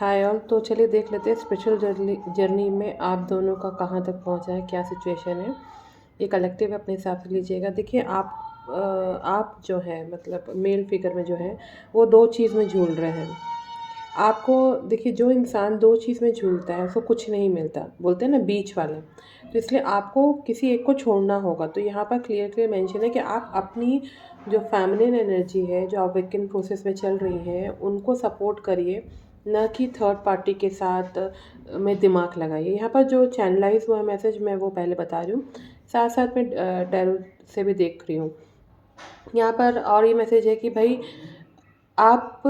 Hi all. तो चलिए देख लेते हैं स्पिरिचुअल जर्नी में आप दोनों का कहाँ तक पहुँचा है, क्या सिचुएशन है। ये कलेक्टिव अपने हिसाब से लीजिएगा। देखिए आप जो है मतलब मेल फिगर में जो है वो दो चीज़ में झूल रहे हैं। आपको देखिए, जो इंसान दो चीज़ में झूलता है उसको कुछ नहीं मिलता, बोलते हैं ना बीच वाले। तो इसलिए आपको किसी एक को छोड़ना होगा। तो यहाँ पर क्लियर क्लियर मेंशन है कि आप अपनी जो फेमिनिन एनर्जी है, जो अवेकन प्रोसेस में चल रही है, उनको सपोर्ट करिए, ना कि थर्ड पार्टी के साथ में दिमाग लगाइए। यहाँ पर जो चैनलाइज हुआ मैसेज मैं वो पहले बता रही हूँ, साथ साथ में टैरो से भी देख रही हूँ। यहाँ पर और ये मैसेज है कि भाई आप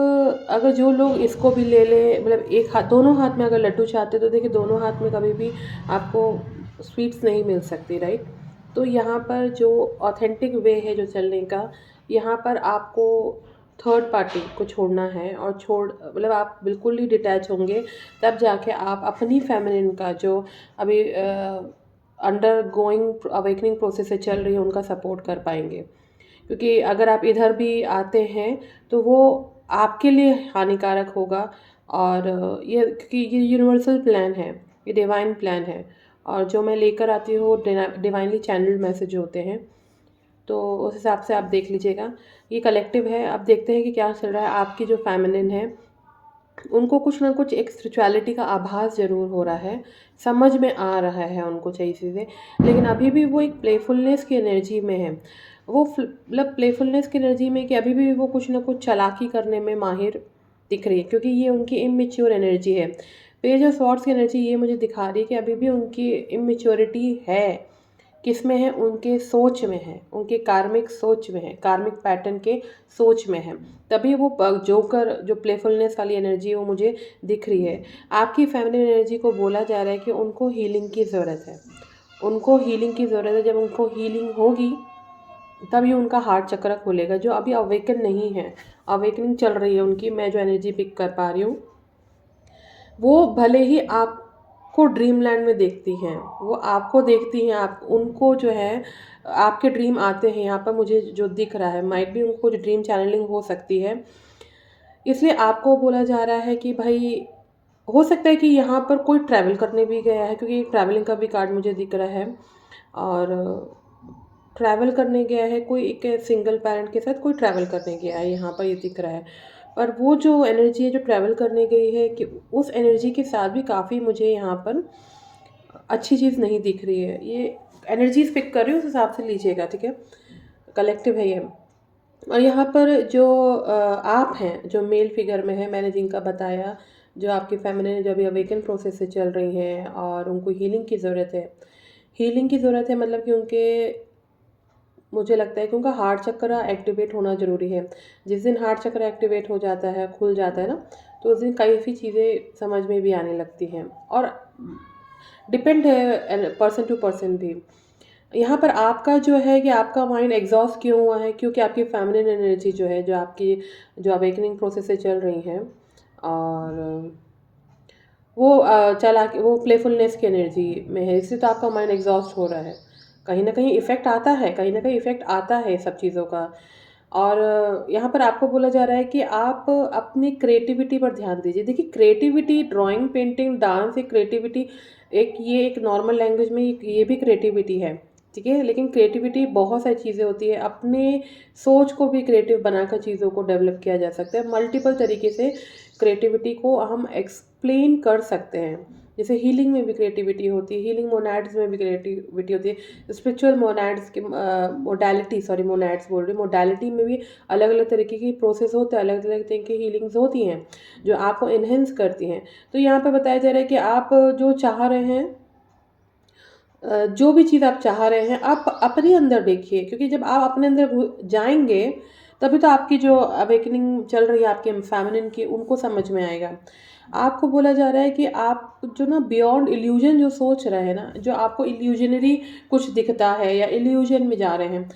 अगर जो लोग इसको भी ले ले, मतलब एक हाथ दोनों हाथ में अगर लड्डू चाहते तो देखिए दोनों हाथ में कभी भी आपको स्वीट्स नहीं मिल सकती, राइट। तो यहाँ पर जो ऑथेंटिक वे है जो चलने का, यहाँ पर आपको थर्ड पार्टी को छोड़ना है और मतलब आप बिल्कुल ही डिटैच होंगे, तब जाके आप अपनी फेमिनिन का जो अभी अंडर गोइंग अवेकनिंग प्रोसेस से चल रही है उनका सपोर्ट कर पाएंगे। क्योंकि अगर आप इधर भी आते हैं तो वो आपके लिए हानिकारक होगा। और ये क्योंकि ये यूनिवर्सल प्लान है, ये डिवाइन प्लान है, और जो मैं लेकर आती हूँ डिवाइनली चैनल्ड मैसेज होते हैं। तो उस हिसाब से आप देख लीजिएगा। ये कलेक्टिव है, अब देखते हैं कि क्या चल रहा है। आपकी जो फेमिनिन है उनको कुछ ना कुछ एक स्पिरिचुअलिटी का आभास ज़रूर हो रहा है, समझ में आ रहा है उनको चाहिए चीज़ें, लेकिन अभी भी वो एक प्लेफुलनेस की एनर्जी में है। वो मतलब प्लेफुलनेस की एनर्जी में कि अभी भी वो कुछ ना कुछ चालाकी करने में माहिर दिख रही है, क्योंकि ये उनकी इमेच्योर एनर्जी है। पेज ऑफ स्वॉर्ड्स की एनर्जी ये मुझे दिखा रही है कि अभी भी उनकी इमेच्योरिटी है। किस में है? उनके सोच में है, उनके कार्मिक सोच में है, कार्मिक पैटर्न के सोच में है। तभी वो जोकर जो प्लेफुलनेस वाली एनर्जी है वो मुझे दिख रही है। आपकी फेमिनिन एनर्जी को बोला जा रहा है कि उनको हीलिंग की ज़रूरत है, उनको हीलिंग की ज़रूरत है। जब उनको हीलिंग होगी तभी उनका हार्ट चक्र खुलेगा, जो अभी अवेकन नहीं है। अवेकनिंग चल रही है उनकी, मैं जो एनर्जी पिक कर पा रही हूँ। वो भले ही आपको ड्रीम लैंड में देखती हैं, वो आपको देखती हैं, आप उनको जो है आपके ड्रीम आते हैं यहाँ पर, मुझे जो दिख रहा है माइट भी उनको जो ड्रीम चैनलिंग हो सकती है। इसलिए आपको बोला जा रहा है कि भाई हो सकता है कि यहाँ पर कोई ट्रैवल करने भी गया है, क्योंकि ट्रैवलिंग का भी कार्ड मुझे दिख रहा है। और ट्रैवल करने गया है कोई, एक सिंगल पेरेंट के साथ कोई ट्रैवल करने गया है, यहाँ पर ये दिख रहा है। पर वो जो एनर्जी है जो ट्रैवल करने गई है, कि उस एनर्जी के साथ भी काफ़ी मुझे यहाँ पर अच्छी चीज़ नहीं दिख रही है। ये एनर्जीज पिक कर रही हूँ, उस हिसाब से लीजिएगा, ठीक है। कलेक्टिव है ये। और यहाँ पर जो आप हैं जो मेल फिगर में है, मैंने जिनका बताया, जो आपकी फेमिनिन जो अभी अवेकन प्रोसेस से चल रही हैं और उनको हीलिंग की ज़रूरत है। हीलिंग की ज़रूरत है मतलब कि उनके, मुझे लगता है कि उनका हार्ट चक्र एक्टिवेट होना ज़रूरी है। जिस दिन हार्ट चक्र एक्टिवेट हो जाता है, खुल जाता है ना, तो उस दिन काफ़ी चीज़ें समझ में भी आने लगती हैं। और डिपेंड है पर्सन टू पर्सन भी। यहाँ पर आपका जो है कि आपका माइंड एग्जॉस्ट क्यों हुआ है, क्योंकि आपकी फेमिनिन एनर्जी जो है, जो आपकी जो अवेकनिंग प्रोसेस से चल रही हैं, और वो वो प्लेफुलनेस की एनर्जी में है, इसलिए तो आपका माइंड एग्जॉस्ट हो रहा है। कहीं ना कहीं इफ़ेक्ट आता है, कहीं ना कहीं इफ़ेक्ट आता है सब चीज़ों का। और यहाँ पर आपको बोला जा रहा है कि आप अपनी क्रिएटिविटी पर ध्यान दीजिए। देखिए, क्रिएटिविटी, ड्राइंग, पेंटिंग, डांस, एक क्रिएटिविटी, ये एक नॉर्मल लैंग्वेज में ये भी क्रिएटिविटी है, ठीक है। लेकिन क्रिएटिविटी बहुत सारी चीज़ें होती है, अपने सोच को भी क्रिएटिव बनाकर चीज़ों को डेवलप किया जा सकता है। मल्टीपल तरीके से क्रिएटिविटी को हम एक्सप्लेन कर सकते हैं। जैसे हीलिंग में भी क्रिएटिविटी होती है, हीलिंग मोनाड्स में भी क्रिएटिविटी होती है, स्पिरिचुअल मोनाड्स की मोडालिटी, सॉरी मोनाड्स बोल रही हूँ, मोडालिटी में भी अलग अलग तरीके की प्रोसेस होते हैं, अलग अलग तरीके की हीलिंग्स होती हैं जो आपको इन्हेंस करती हैं। तो यहाँ पे बताया जा रहा है कि आप जो चाह रहे हैं, जो भी चीज़ आप चाह रहे हैं, आप अपने अंदर देखिए, क्योंकि जब आप अपने अंदर जाएंगे तभी तो आपकी जो अवेकनिंग चल रही है आपके फेमिनिन की, उनको समझ में आएगा। आपको बोला जा रहा है कि आप जो ना बियॉन्ड इल्यूजन जो सोच रहे हैं ना, जो आपको इल्यूजनरी कुछ दिखता है या इल्यूजन में जा रहे हैं।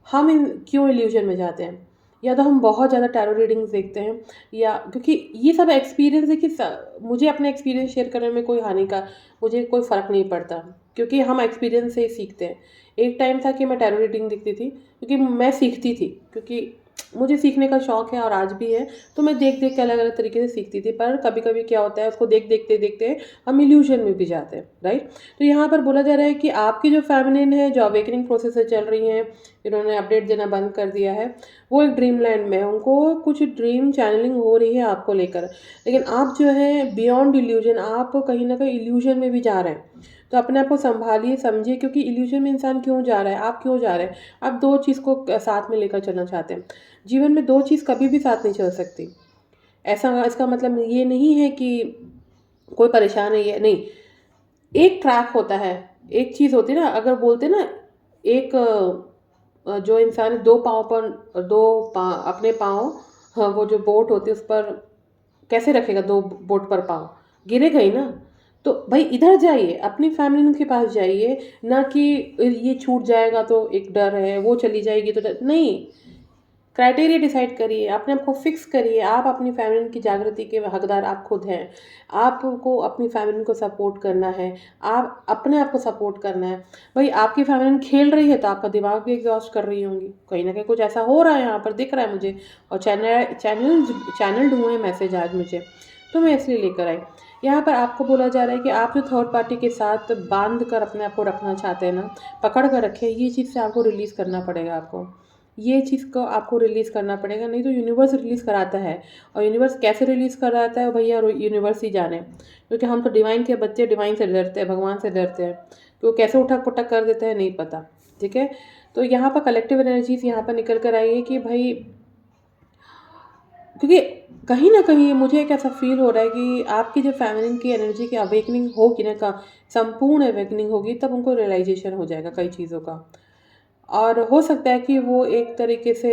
हम क्यों इल्यूजन में जाते हैं? या तो हम बहुत ज़्यादा टैरो रीडिंग्स देखते हैं, या क्योंकि ये सब एक्सपीरियंस है कि मुझे अपने एक्सपीरियंस शेयर करने में कोई हानि का, मुझे कोई फ़र्क नहीं पड़ता, क्योंकि हम एक्सपीरियंस से ही सीखते हैं। एक टाइम था कि मैं टैरो रीडिंग देखती थी क्योंकि मैं सीखती थी, क्योंकि मुझे सीखने का शौक़ है और आज भी है, तो मैं देख देख के अलग अलग तरीके से सीखती थी। पर कभी कभी क्या होता है, उसको देखते देखते हम इल्यूजन में भी जाते हैं, राइट। तो यहाँ पर बोला जा रहा है कि आपकी जो फेमिनिन है, जो अवेकनिंग प्रोसेस से चल रही हैं, इन्होंने अपडेट देना बंद कर दिया है, वो एक ड्रीम लैंड में है, उनको कुछ ड्रीम चैनलिंग हो रही है आपको लेकर। लेकिन आप जो है बियॉन्ड इल्यूजन, आप कहीं ना कहीं इल्यूजन में भी जा रहे हैं। तो अपने आप को संभालिए, समझिए, क्योंकि इल्यूजन में इंसान क्यों जा रहा है, आप क्यों जा रहे हैं। आप दो चीज़ को साथ में लेकर चलना चाहते हैं। जीवन में दो चीज़ कभी भी साथ नहीं चल सकती। ऐसा, इसका मतलब ये नहीं है कि कोई परेशान है, ये नहीं। एक ट्रैक होता है, एक चीज़ होती है ना, अगर बोलते ना, एक जो इंसान दो पाँव पर, अपने पाँव, हाँ, वो जो बोट होती है उस पर कैसे रखेगा, दो बोट पर पाँव, गिरेगा ही ना। तो भाई इधर जाइए, अपनी फैमिली के पास जाइए, ना कि ये छूट जाएगा तो एक डर है, वो चली जाएगी तो डर नहीं। क्राइटेरिया डिसाइड करिए, अपने आप को फिक्स करिए। आप अपनी फैमिली की जागृति के हकदार आप खुद हैं। आपको अपनी फैमिली को सपोर्ट करना है, आप अपने आप को सपोर्ट करना है। भाई आपकी फैमिली खेल रही है तो आपका दिमाग भी एग्जॉस्ट कर रही होंगी, कहीं ना कहीं कुछ ऐसा हो रहा है, यहाँ पर दिख रहा है मुझे। और चैनल ढूंढे मैसेज आज मुझे, तो मैं इसलिए लेकर आई। यहाँ पर आपको बोला जा रहा है कि आप जो थर्ड पार्टी के साथ बांध कर अपने आप को रखना चाहते हैं ना, पकड़ कर रखे, ये चीज़ से आपको रिलीज़ करना पड़ेगा। आपको ये चीज़ को आपको रिलीज़ करना पड़ेगा, नहीं तो यूनिवर्स रिलीज़ कराता है। और यूनिवर्स कैसे रिलीज़ कराता है भैया, यूनिवर्स ही जाने। क्योंकि हम तो डिवाइन के बच्चे, डिवाइन से डरते हैं, भगवान से डरते हैं, तो वो कैसे उठक पुटक कर देते हैं नहीं पता, ठीक है। तो यहाँ पर कलेक्टिव एनर्जीज यहाँ पर निकल कर आई है कि भाई, क्योंकि कहीं ना कहीं मुझे एक ऐसा फील हो रहा है कि आपकी जो फैमिली की एनर्जी की अवेकनिंग होगी ना, का संपूर्ण अवेकनिंग होगी, तब उनको रियलाइजेशन हो जाएगा कई चीज़ों का। और हो सकता है कि वो एक तरीके से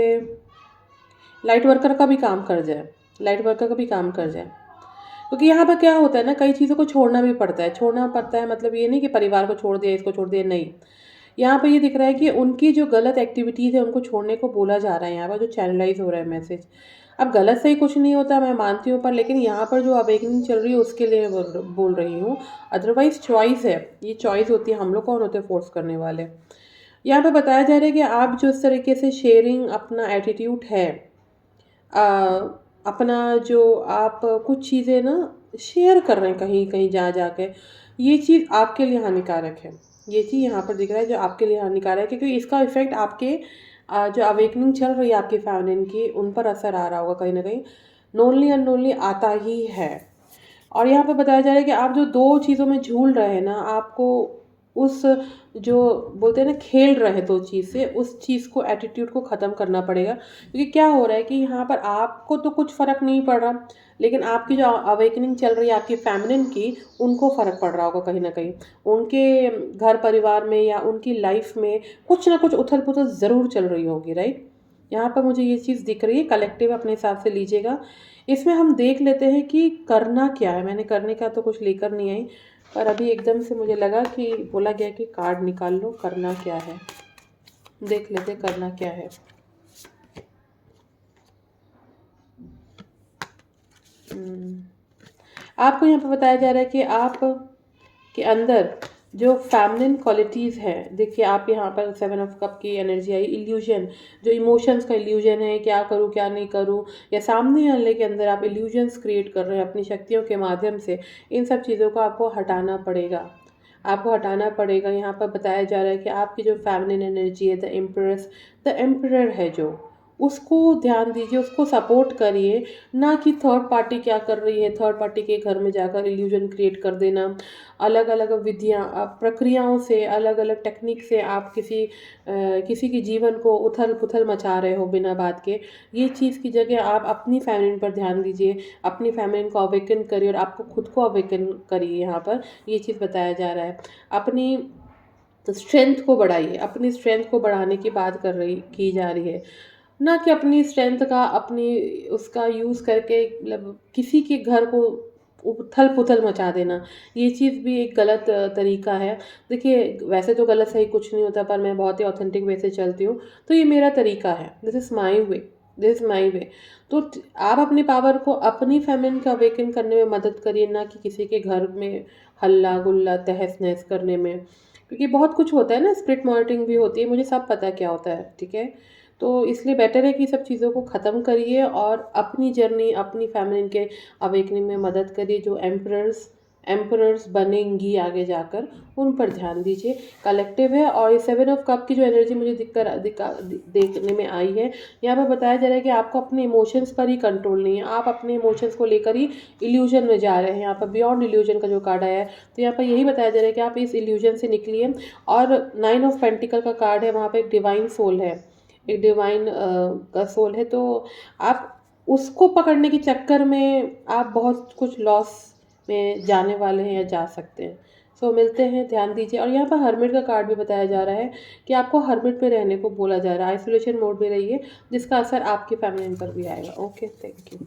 लाइट वर्कर का भी काम कर जाए, लाइट वर्कर का भी काम कर जाए। क्योंकि यहाँ पर क्या होता है ना, कई चीज़ों को छोड़ना भी पड़ता है। छोड़ना पड़ता है मतलब ये नहीं कि परिवार को छोड़ दिया, इसको छोड़ दिया, नहीं। यहाँ पे ये दिख रहा है कि उनकी जो गलत एक्टिविटीज़ है उनको छोड़ने को बोला जा रहा है, यहाँ पर जो चैनलाइज हो रहा है मैसेज। अब गलत सही कुछ नहीं होता, मैं मानती हूँ, पर लेकिन यहाँ पर जो अवेकनिंग चल रही है उसके लिए बोल रही हूँ। अदरवाइज चॉइस है, ये चॉइस होती है, हम लोग कौन होते हैं फोर्स करने वाले। यहाँ पे बताया जा रहा है कि आप जो इस तरीके से शेयरिंग अपना एटीट्यूड है, अ, अपना जो आप कुछ चीज़ें ना शेयर कर रहे हैं कहीं कहीं जा के, ये चीज़ आपके लिए हानिकारक है। ये चीज़ यहाँ पर दिख रहा है जो आपके लिए हानिकारक है, क्योंकि इसका इफ़ेक्ट आपके जो अवेकनिंग चल रही है आपकी फैमिली की, उन पर असर आ रहा होगा कहीं ना कहीं, नोनली अननोनली आता ही है। और यहाँ पे बताया जा रहा है कि आप जो दो चीज़ों में झूल रहे हैं ना, आपको उस, जो बोलते हैं ना, खेल रहे हैं दो चीज़ से, उस चीज़ को, एटीट्यूड को ख़त्म करना पड़ेगा। क्योंकि क्या हो रहा है कि यहाँ पर आपको तो कुछ फ़र्क नहीं पड़ रहा, लेकिन आपकी जो अवेकनिंग चल रही है आपकी फैमिली की, उनको फ़र्क पड़ रहा होगा कहीं ना कहीं। उनके घर परिवार में या उनकी लाइफ में कुछ ना कुछ उथल पुथल ज़रूर चल रही होगी, राइट। यहाँ पर मुझे ये चीज़ दिख रही है। कलेक्टिव अपने हिसाब से लीजिएगा। इसमें हम देख लेते हैं कि करना क्या है। मैंने करने का तो कुछ लेकर नहीं आई, पर अभी एकदम से मुझे लगा कि बोला गया कि कार्ड निकाल लो, करना क्या है, देख लेते करना क्या है। आपको यहाँ पे बताया जा रहा है कि आप के अंदर जो फेमिनिन क्वालिटीज़ हैं, देखिए आप यहाँ पर 7 ऑफ कप की एनर्जी आई, इल्यूजन, जो इमोशंस का इल्यूजन है, क्या करूँ क्या नहीं करूँ, या सामने वाले के अंदर आप इल्यूजन्स क्रिएट कर रहे हैं अपनी शक्तियों के माध्यम से, इन सब चीज़ों को आपको हटाना पड़ेगा। आपको हटाना पड़ेगा। यहाँ पर बताया जा रहा है कि आपकी जो फेमिनिन एनर्जी है, द एम्परर है जो, उसको ध्यान दीजिए, उसको सपोर्ट करिए। ना कि थर्ड पार्टी क्या कर रही है, थर्ड पार्टी के घर में जाकर इल्यूजन क्रिएट कर देना, अलग अलग विधियाँ, प्रक्रियाओं से, अलग अलग टेक्निक से आप किसी के जीवन को उथल पुथल मचा रहे हो बिना बात के। ये चीज़ की जगह आप अपनी फैमिली पर ध्यान दीजिए, अपनी फैमिली को अवेकन करिए और आपको खुद को अवेकन करिए। यहाँ पर ये चीज़ बताया जा रहा है। अपनी स्ट्रेंथ को बढ़ाइए, अपनी स्ट्रेंथ को बढ़ाने की बात की जा रही है, ना कि अपनी स्ट्रेंथ का, अपनी उसका यूज़ करके मतलब किसी के घर को उथल पुथल मचा देना। ये चीज़ भी एक गलत तरीका है। देखिए वैसे तो गलत सही कुछ नहीं होता, पर मैं बहुत ही ऑथेंटिक वे से चलती हूँ, तो ये मेरा तरीका है। This is my way, this is my way. तो आप अपनी पावर को अपनी फैमिली का अवेकन करने में मदद करिए, ना कि किसी के घर में हल्ला गुल्ला तहस नहस करने में। क्योंकि बहुत कुछ होता है ना, स्पिरिट मॉनिटरिंग भी होती है, मुझे सब पता है क्या होता है, ठीक है। तो इसलिए बेटर है कि सब चीज़ों को ख़त्म करिए और अपनी जर्नी, अपनी फैमिली के अवेकनिंग में मदद करिए। जो एम्परर्स बनेंगी आगे जाकर, उन पर ध्यान दीजिए। कलेक्टिव है और ये 7 ऑफ कप की जो एनर्जी मुझे देखने में आई है, यहाँ पर बताया जा रहा है कि आपको अपने इमोशंस पर ही कंट्रोल नहीं है। आप अपने इमोशंस को लेकर ही इल्यूजन में जा रहे हैं। यहाँ पर बियॉन्ड इल्यूजन का जो कार्ड आया है, तो यहाँ पर यही बताया जा रहा है कि आप इस इल्यूजन से निकलिए। और 9 ऑफ पेंटिकल का कार्ड है, वहाँ पर एक डिवाइन सोल है, एक डिवाइन का सोल है। तो आप उसको पकड़ने के चक्कर में आप बहुत कुछ लॉस में जाने वाले हैं या जा सकते हैं। सो मिलते हैं, ध्यान दीजिए। और यहाँ पर हर्मिट का कार्ड भी बताया जा रहा है कि आपको हर्मिट में रहने को बोला जा रहा है, आइसोलेशन मोड में रहिए, जिसका असर आपकी फैमिली पर भी आएगा। Okay, thank you.